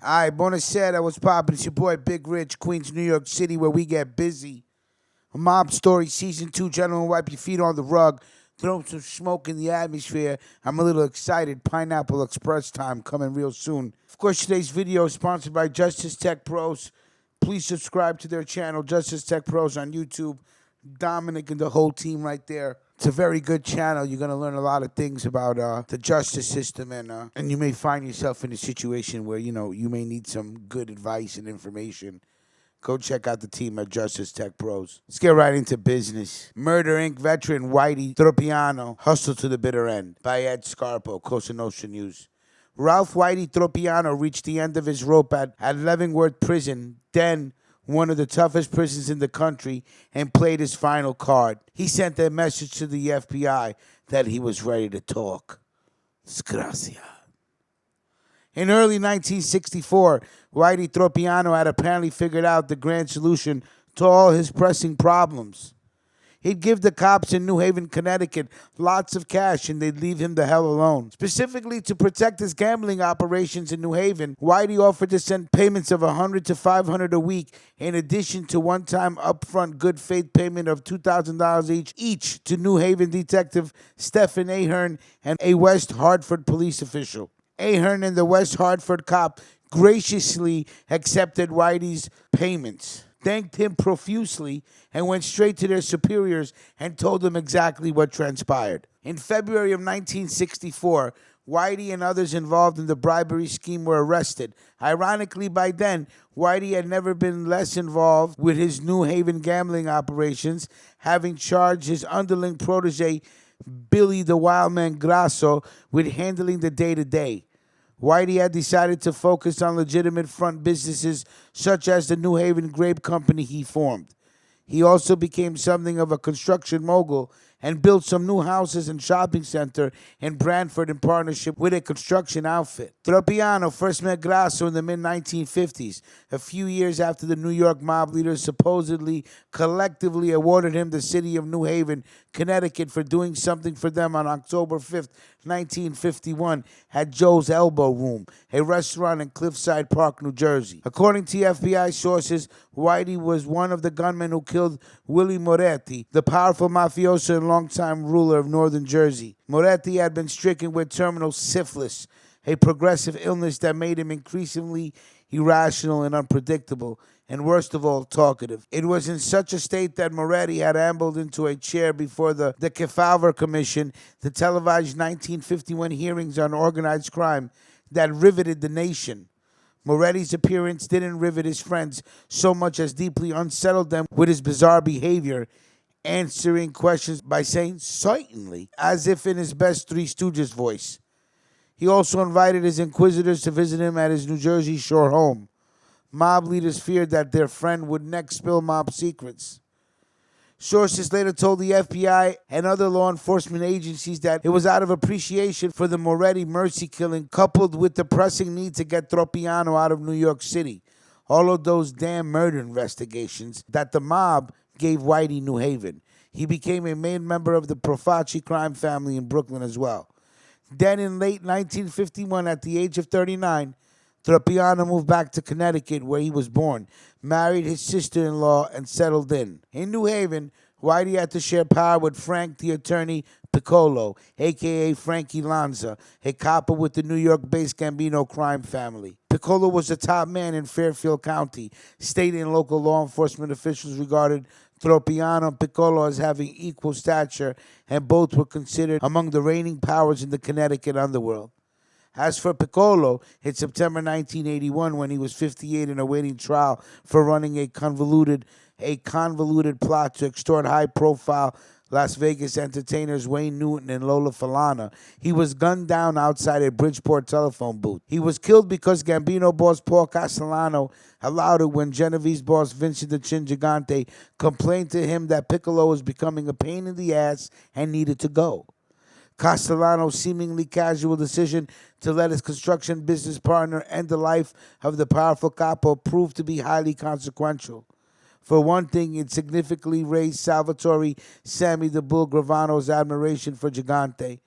Alright, buonasera, what's poppin'? It's your boy Big Rich, Queens, New York City, where we get busy. Mob Story Season 2, gentlemen, wipe your feet on the rug. Throw some smoke in the atmosphere. I'm a little excited. Pineapple Express time coming real soon. Of course, today's video is sponsored by Justice Tech Pros. Please subscribe to their channel, Justice Tech Pros on YouTube. Dominic and the whole team right there. It's a very good channel. You're going to learn a lot of things about the justice system, and you may find yourself in a situation where, you may need some good advice and information. Go check out the team at Justice Tech Pros. Let's get right into business. Murder Inc. veteran Whitey Tropiano hustled to the bitter end by Ed Scarpo, Cosa Nostra News. Ralph Whitey Tropiano reached the end of his rope at Leavenworth Prison, then one of the toughest prisons in the country, and played his final card. He sent a message to the FBI that he was ready to talk. Grasso. In early 1964, Whitey Tropiano had apparently figured out the grand solution to all his pressing problems. He'd give the cops in New Haven, Connecticut, lots of cash, and they'd leave him the hell alone. Specifically to protect his gambling operations in New Haven, Whitey offered to send payments of $100 to $500 a week, in addition to one-time upfront good faith payment of $2,000 each to New Haven detective Stephen Ahern and a West Hartford police official. Ahern and the West Hartford cop graciously accepted Whitey's payments, thanked him profusely, and went straight to their superiors and told them exactly what transpired. In February of 1964, Whitey and others involved in the bribery scheme were arrested. Ironically, by then, Whitey had never been less involved with his New Haven gambling operations, having charged his underling protege, Billy the Wildman Grasso, with handling the day-to-day. Whitey had decided to focus on legitimate front businesses such as the New Haven Grape Company he formed. He also became something of a construction mogul and built some new houses and shopping center in Brantford in partnership with a construction outfit. Tropiano first met Grasso in the mid-1950s, a few years after the New York mob leaders supposedly collectively awarded him the city of New Haven, Connecticut, for doing something for them on October 5th, 1951, at Joe's Elbow Room, a restaurant in Cliffside Park, New Jersey. According to FBI sources, Whitey was one of the gunmen who killed Willie Moretti, the powerful mafioso and longtime ruler of northern Jersey. Moretti had been stricken with terminal syphilis, a progressive illness that made him increasingly irrational and unpredictable, and worst of all, talkative. It was in such a state that Moretti had ambled into a chair before the Kefauver Commission, the televised 1951 hearings on organized crime that riveted the nation. Moretti's appearance didn't rivet his friends so much as deeply unsettled them with his bizarre behavior, answering questions by saying, "Certainly," as if in his best Three Stooges voice. He also invited his inquisitors to visit him at his New Jersey Shore home. Mob leaders feared that their friend would next spill mob secrets. Sources later told the FBI and other law enforcement agencies that it was out of appreciation for the Moretti mercy killing, coupled with the pressing need to get Tropiano out of New York City, all of those damn murder investigations, that the mob gave Whitey New Haven. He became a main member of the Profaci crime family in Brooklyn as well. Then in late 1951, at the age of 39, Tropiano moved back to Connecticut, where he was born, married his sister-in-law, and settled in. In New Haven, Whitey had to share power with Frank the attorney Piccolo, a.k.a. Frankie Lanza, a capo with the New York-based Gambino crime family. Piccolo was a top man in Fairfield County. State and local law enforcement officials regarded Tropiano and Piccolo as having equal stature, and both were considered among the reigning powers in the Connecticut underworld. As for Piccolo, in September 1981, when he was 58 and awaiting trial for running a convoluted plot to extort high-profile Las Vegas entertainers Wayne Newton and Lola Falana, he was gunned down outside a Bridgeport telephone booth. He was killed because Gambino boss Paul Castellano allowed it when Genovese boss Vincent the Chin Gigante complained to him that Piccolo was becoming a pain in the ass and needed to go. Castellano's seemingly casual decision to let his construction business partner end the life of the powerful capo proved to be highly consequential. For one thing, it significantly raised Salvatore Sammy the Bull Gravano's admiration for Gigante.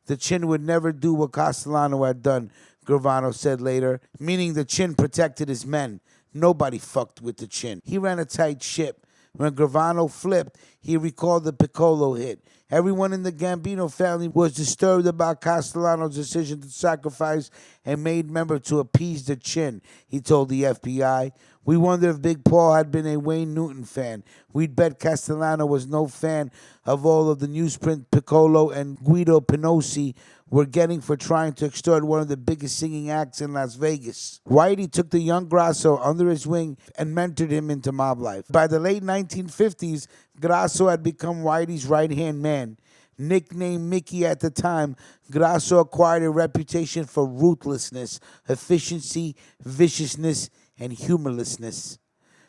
The Chin would never do what Castellano had done. Gravano said later, meaning the Chin protected his men. Nobody fucked with the Chin. He ran a tight ship. When Gravano flipped, he recalled the Piccolo hit. Everyone in the Gambino family was disturbed about Castellano's decision to sacrifice a made member to appease the Chin, he told the FBI. We wonder if Big Paul had been a Wayne Newton fan. We'd bet Castellano was no fan of all of the newsprint Piccolo and Guido Pinosi were getting for trying to extort one of the biggest singing acts in Las Vegas. Whitey took the young Grasso under his wing and mentored him into mob life. By the late 1950s, Grasso had become Whitey's right-hand man. Nicknamed Mickey at the time, Grasso acquired a reputation for ruthlessness, efficiency, viciousness, and humorlessness.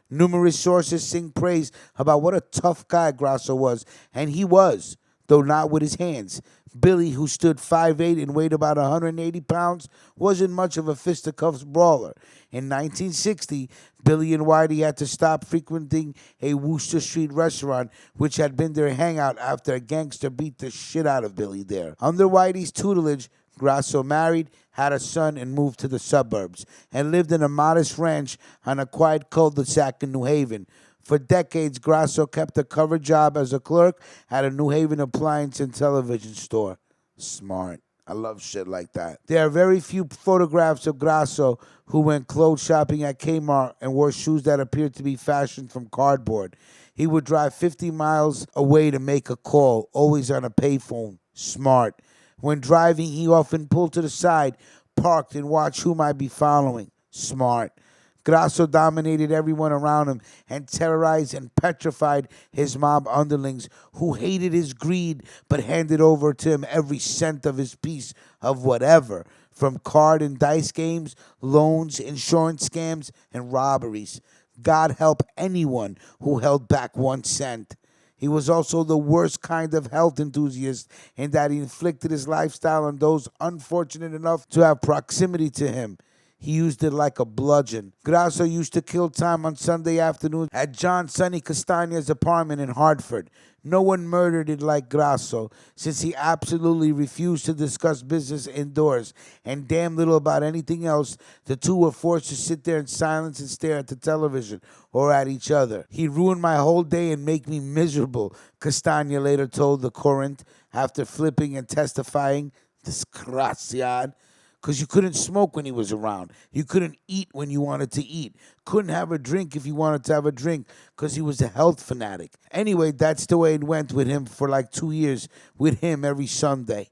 Numerous sources sing praise about what a tough guy Grasso was, and he was, though not with his hands. Billy, who stood 5'8" and weighed about 180 pounds, wasn't much of a fisticuffs brawler. In 1960, Billy and Whitey had to stop frequenting a Wooster Street restaurant, which had been their hangout after a gangster beat the shit out of Billy there. Under Whitey's tutelage, Grasso married, had a son, and moved to the suburbs, and lived in a modest ranch on a quiet cul-de-sac in New Haven. For decades, Grasso kept a cover job as a clerk at a New Haven appliance and television store. Smart. I love shit like that. There are very few photographs of Grasso who went clothes shopping at Kmart and wore shoes that appeared to be fashioned from cardboard. He would drive 50 miles away to make a call, always on a payphone. Smart. When driving, he often pulled to the side, parked, and watched who might be following. Smart. Grasso dominated everyone around him and terrorized and petrified his mob underlings, who hated his greed but handed over to him every cent of his piece of whatever, from card and dice games, loans, insurance scams, and robberies. God help anyone who held back 1 cent. He was also the worst kind of health enthusiast in that he inflicted his lifestyle on those unfortunate enough to have proximity to him. He used it like a bludgeon. Grasso used to kill time on Sunday afternoons at John Sonny Castagna's apartment in Hartford. No one murdered it like Grasso, since he absolutely refused to discuss business indoors and damn little about anything else. The two were forced to sit there in silence and stare at the television or at each other. He ruined my whole day and make me miserable, Castagna later told the Courant after flipping and testifying. Desgraciad. Because you couldn't smoke when he was around. You couldn't eat when you wanted to eat. Couldn't have a drink if you wanted to have a drink because he was a health fanatic. Anyway, that's the way it went with him for like 2 years, with him every Sunday.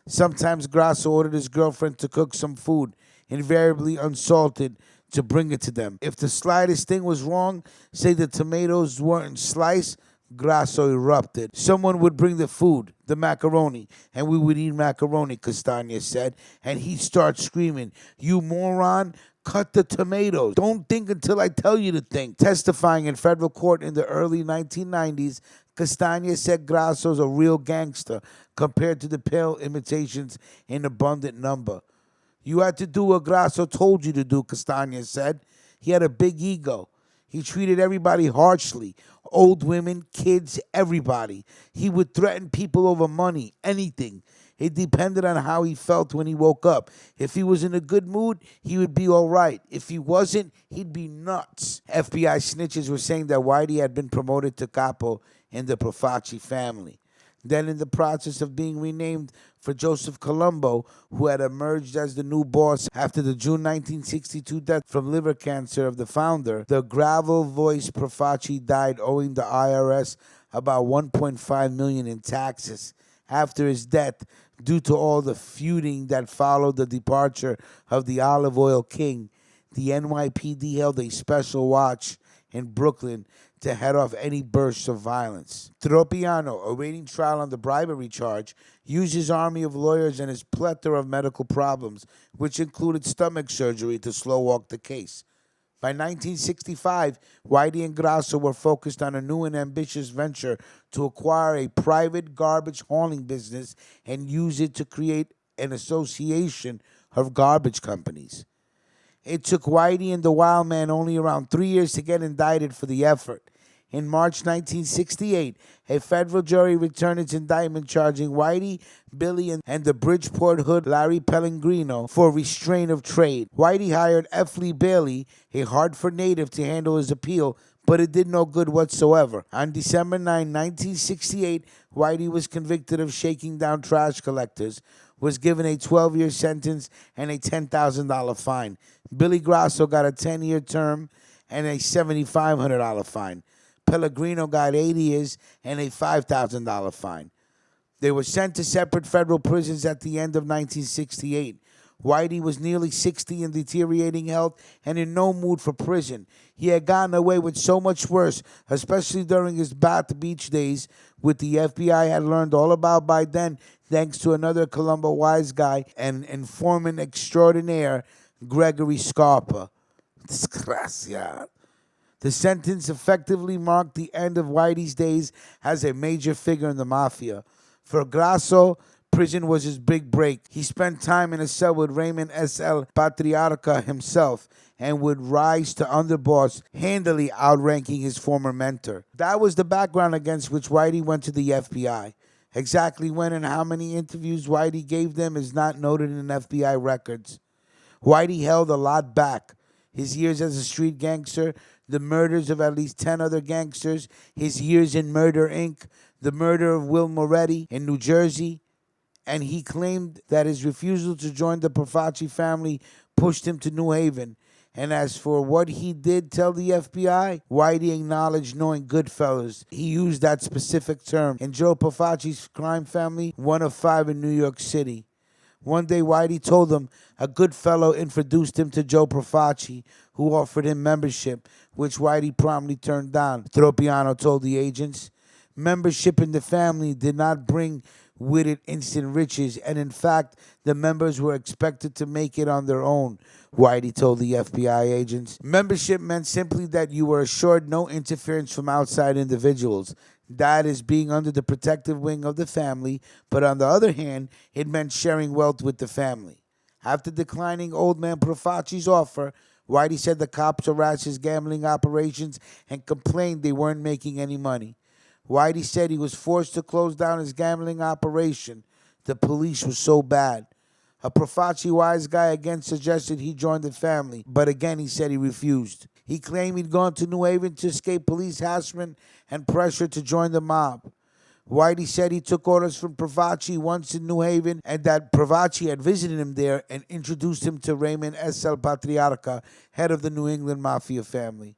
Sometimes Grasso ordered his girlfriend to cook some food, invariably unsalted, to bring it to them. If the slightest thing was wrong, say the tomatoes weren't sliced, Grasso erupted. Someone would bring the food, the macaroni, and we would eat macaroni, Castagna said, and he'd start screaming, "You moron, cut the tomatoes. Don't think until I tell you to think." Testifying in federal court in the early 1990s, Castagna said Grasso's a real gangster compared to the pale imitations in abundant number. "You had to do what Grasso told you to do," Castagna said. He had a big ego. He treated everybody harshly. Old women, kids, everybody. He would threaten people over money, anything. It depended on how he felt when he woke up. If he was in a good mood, he would be all right. If he wasn't, he'd be nuts. FBI snitches were saying that Whitey had been promoted to capo in the Profaci family. Then, in the process of being renamed for Joseph Colombo, who had emerged as the new boss after the June 1962 death from liver cancer of the founder, the gravel-voiced Profaci died owing the IRS about $1.5 million in taxes. After his death, due to all the feuding that followed the departure of the olive oil king, the NYPD held a special watch in Brooklyn to head off any bursts of violence. Tropiano, awaiting trial on the bribery charge, used his army of lawyers and his plethora of medical problems, which included stomach surgery, to slow-walk the case. By 1965, Whitey and Grasso were focused on a new and ambitious venture to acquire a private garbage hauling business and use it to create an association of garbage companies. It took Whitey and the Wild Man only around 3 years to get indicted for the effort. In March 1968, a federal jury returned its indictment charging Whitey, Billy, and the Bridgeport hood Larry Pellegrino for restraint of trade. Whitey hired F. Lee Bailey, a Hartford native, to handle his appeal, but it did no good whatsoever. On December 9, 1968, Whitey was convicted of shaking down trash collectors, was given a 12-year sentence and a $10,000 fine. Billy Grasso got a 10-year term and a $7,500 fine. Pellegrino got 8 years and a $5,000 fine. They were sent to separate federal prisons at the end of 1968. Whitey was nearly 60 in deteriorating health and in no mood for prison. He had gotten away with so much worse, especially during his Bath Beach days, which the FBI had learned all about by then, thanks to another Colombo wise guy and informant extraordinaire, Gregory Scarpa. Desgraciado. The sentence effectively marked the end of Whitey's days as a major figure in the mafia. For Grasso, prison was his big break. He spent time in a cell with Raymond S.L. Patriarca himself and would rise to underboss, handily outranking his former mentor. That was the background against which Whitey went to the FBI. Exactly when and how many interviews Whitey gave them is not noted in FBI records. Whitey held a lot back. His years as a street gangster, the murders of at least 10 other gangsters, his years in Murder, Inc., the murder of Will Moretti in New Jersey, and he claimed that his refusal to join the Profaci family pushed him to New Haven. And as for what he did tell the FBI, Whitey acknowledged knowing Goodfellas. He used that specific term. In Joe Profaci's crime family, one of 5 in New York City. One day, Whitey told him a good fellow introduced him to Joe Profaci, who offered him membership, which Whitey promptly turned down. Tropiano told the agents. Membership in the family did not bring with it instant riches, and in fact, the members were expected to make it on their own, Whitey told the FBI agents. Membership meant simply that you were assured no interference from outside individuals. That is, being under the protective wing of the family, but on the other hand, it meant sharing wealth with the family. After declining old man Profaci's offer, Whitey said the cops harassed his gambling operations and complained they weren't making any money. Whitey said he was forced to close down his gambling operation. The police were so bad. A Profaci wise guy again suggested he join the family, but again he said he refused. He claimed he'd gone to New Haven to escape police harassment and pressure to join the mob. Whitey said he took orders from Profaci once in New Haven and that Profaci had visited him there and introduced him to Raymond S.L. Patriarca, head of the New England Mafia family.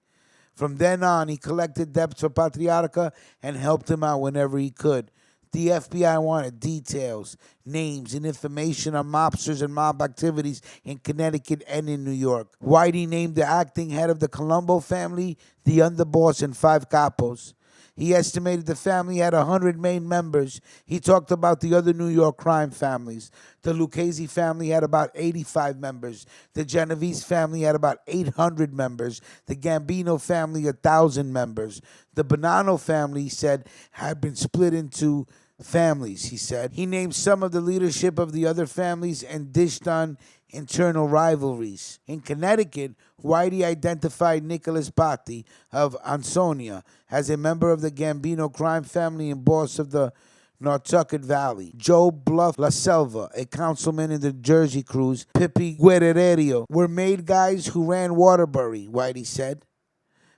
From then on, he collected debts for Patriarca and helped him out whenever he could. The FBI wanted details, names, and information on mobsters and mob activities in Connecticut and in New York. Whitey named the acting head of the Colombo family the underboss and 5 capos. He estimated the family had 100 main members. He talked about the other New York crime families. The Lucchese family had about 85 members. The Genovese family had about 800 members. The Gambino family, 1,000 members. The Bonanno family, he said, had been split into families, he said. He named some of the leadership of the other families and dished on internal rivalries. In Connecticut, Whitey identified Nicholas Patti of Ansonia as a member of the Gambino crime family and boss of the Nantucket Valley. Joe Bluff La Selva, a councilman in the Jersey Cruise, Pippi Guerrero, were made guys who ran Waterbury, Whitey said.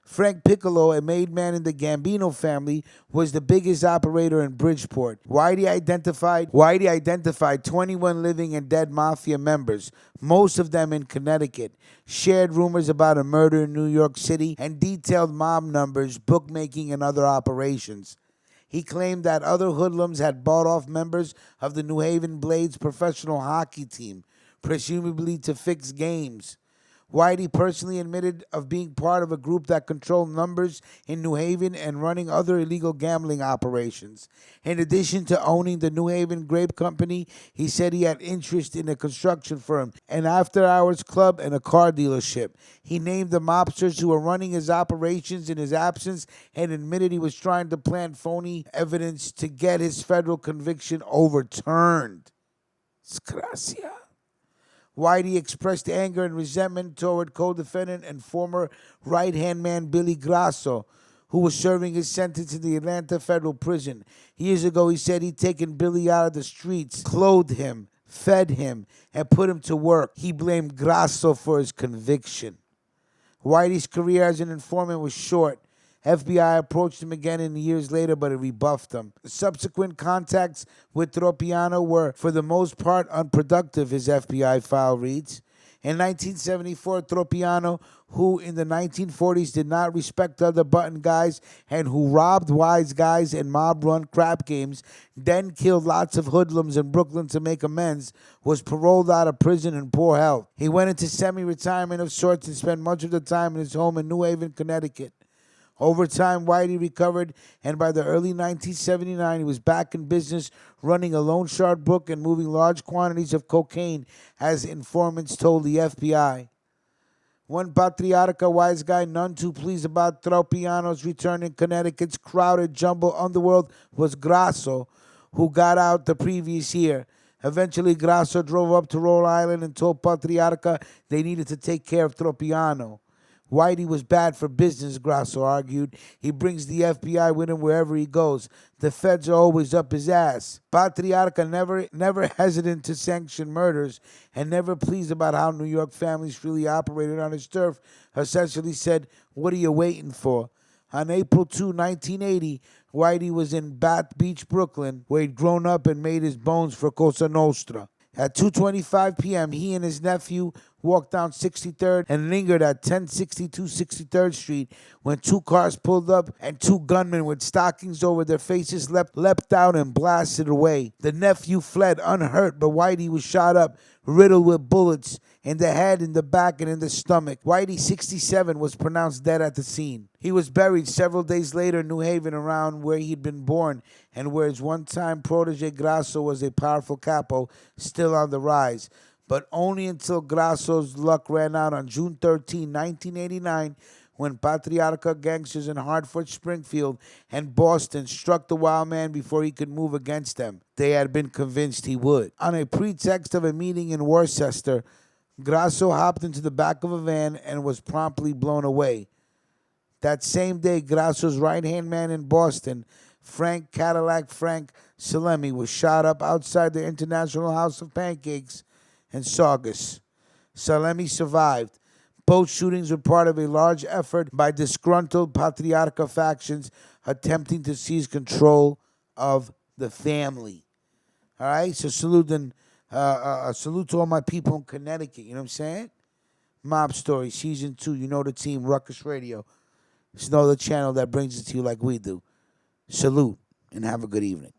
Frank Piccolo, a made man in the Gambino family, was the biggest operator in Bridgeport. Whitey identified 21 living and dead mafia members, most of them in Connecticut, shared rumors about a murder in New York City, and detailed mob numbers, bookmaking, and other operations. He claimed that other hoodlums had bought off members of the New Haven Blades professional hockey team, presumably to fix games. Whitey personally admitted of being part of a group that controlled numbers in New Haven and running other illegal gambling operations. In addition to owning the New Haven Grape Company, he said he had interest in a construction firm, an after-hours club, and a car dealership. He named the mobsters who were running his operations in his absence and admitted he was trying to plant phony evidence to get his federal conviction overturned. Grasso. Whitey expressed anger and resentment toward co-defendant and former right-hand man Billy Grasso, who was serving his sentence in the Atlanta federal prison. Years ago, he said he'd taken Billy out of the streets, clothed him, fed him, and put him to work. He blamed Grasso for his conviction. Whitey's career as an informant was short. FBI approached him again years later, but it rebuffed him. Subsequent contacts with Tropiano were, for the most part, unproductive, his FBI file reads. In 1974, Tropiano, who in the 1940s did not respect other button guys and who robbed wise guys and mob-run crap games, then killed lots of hoodlums in Brooklyn to make amends, was paroled out of prison in poor health. He went into semi-retirement of sorts and spent much of the time in his home in New Haven, Connecticut. Over time, Whitey recovered, and by the early 1979, he was back in business, running a loan shark book and moving large quantities of cocaine, as informants told the FBI. One patriarca wise guy none too pleased about Tropiano's return in Connecticut's crowded jumble underworld was Grasso, who got out the previous year. Eventually, Grasso drove up to Rhode Island and told Patriarca they needed to take care of Tropiano. Whitey was bad for business, Grasso argued. He brings the FBI with him wherever he goes. The feds are always up his ass. Patriarca never hesitant to sanction murders and never pleased about how New York families freely operated on his turf, essentially said, "What are you waiting for?" On April 2, 1980, Whitey was in Bath Beach, Brooklyn, where he'd grown up and made his bones for Cosa Nostra. At 2:25 p.m., he and his nephew walked down 63rd and lingered at 1062 63rd Street when two cars pulled up and two gunmen with stockings over their faces leapt out and blasted away. The nephew fled unhurt, but Whitey was shot up, riddled with bullets in the head, in the back, and in the stomach. Whitey, 67, was pronounced dead at the scene. He was buried several days later in New Haven, around where he'd been born and where his one-time protege Grasso was a powerful capo, still on the rise. But only until Grasso's luck ran out on June 13, 1989, when Patriarca gangsters in Hartford, Springfield, and Boston struck the wild man before he could move against them. They had been convinced he would. On a pretext of a meeting in Worcester, Grasso hopped into the back of a van and was promptly blown away. That same day, Grasso's right-hand man in Boston, Frank Salemi, was shot up outside the International House of Pancakes in Saugus. Salemi survived. Both shootings were part of a large effort by disgruntled Patriarca factions attempting to seize control of the family. All right, so salute to all my people in Connecticut. You know what I'm saying? Mob Story Season 2. You know the team, Ruckus Radio. It's no other channel that brings it to you like we do. Salute and have a good evening.